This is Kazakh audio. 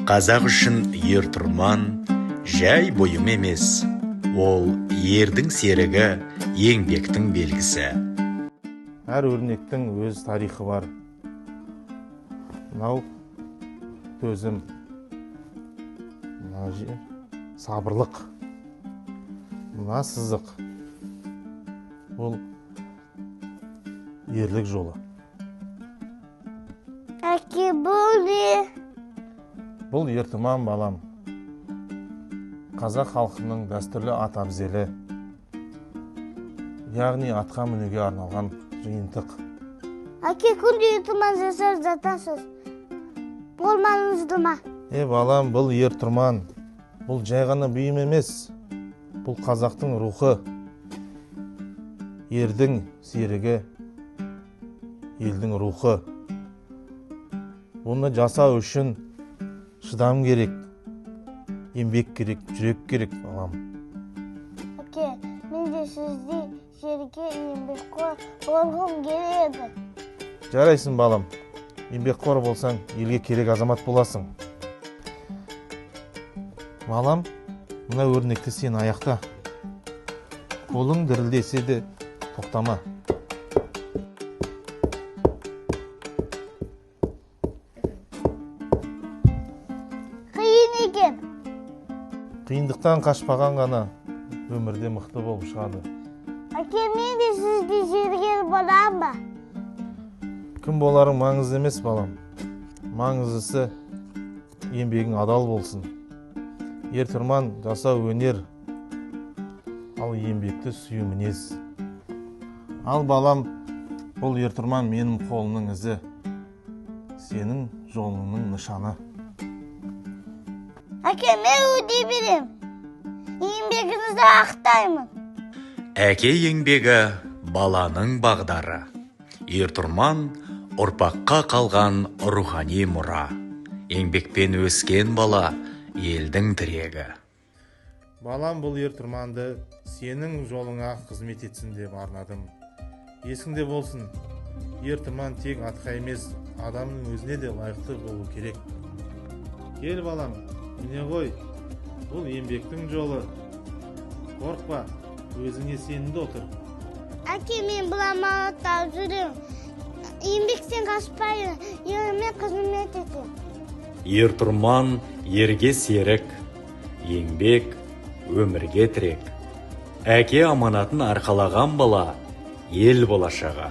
Қазақ үшін ер-тұрман жай бұйым емес, ол ердің серігі, еңбектің белгісі. Әр өрнектің өз тарихы бар. Мынау төзім, мынау сабырлық, мына сызық. Бұл ерлік жолы. Әке, бұл не? Бұл ер-тұрман балам. Қазақ халқының дәстүрлі ат абзелі, яғни атқа мінуге арналған жиынтық. Әке, күнде ер-тұрман жасап жатасыз. Бұл маңызды ма? Балам, бұл ер-тұрман. Бұл жай ғана бұйым емес. Бұл қазақтың рухы. Ердің серігі, елдің рухы. Оны жасау үшін шыдам керек, еңбек керек, жүрек керек, балам. Әке, мен де сізді жерге еңбекқор болғым келеді. Жарайсың, балам. Еңбекқор болсаң, елге керек азамат боласың. Балам, мына өрнекті сен аяқта. Қолың дірілдесе де тоқтама. Қиын екен. Қиындықтан қашпаған ғана өмірде мықты болып шығады. Әке, мен де сізді жерге болам ба? Кім боларың маңызды емес, балам. Маңыздысы еңбегің адал болсын. Ер-тұрман жасау өнер, ал еңбекті сүю мінез. Ал балам, бұл ер-тұрман менің қолымның ізі, сенің жолыңның нышаны. Әке, мен өте берем. Еңбегіңізді ақтаймын. Әке еңбегі баланың бағдары. Ер-тұрман ұрпаққа қалған рухани мұра. Еңбекпен өскен бала елдің тірегі. Балам, бұл ер-тұрманды сенің жолыңа қызмет етсін деп арнадым. Есіңде болсын, ер-тұрман тек атқа емес, адамның өзіне де лайықты болу керек. Кел, балам, міне ғой, бұл еңбектің жолы. Қорқпа, өзіңе сенімді отыр. Әке, мен бұл аманатта жүрем. Еңбектен қашпайын, еліме қызмет етем. Ер-тұрман ерге серік, еңбек өмірге тірек. Әке аманатын арқалаған бала ел болашағы.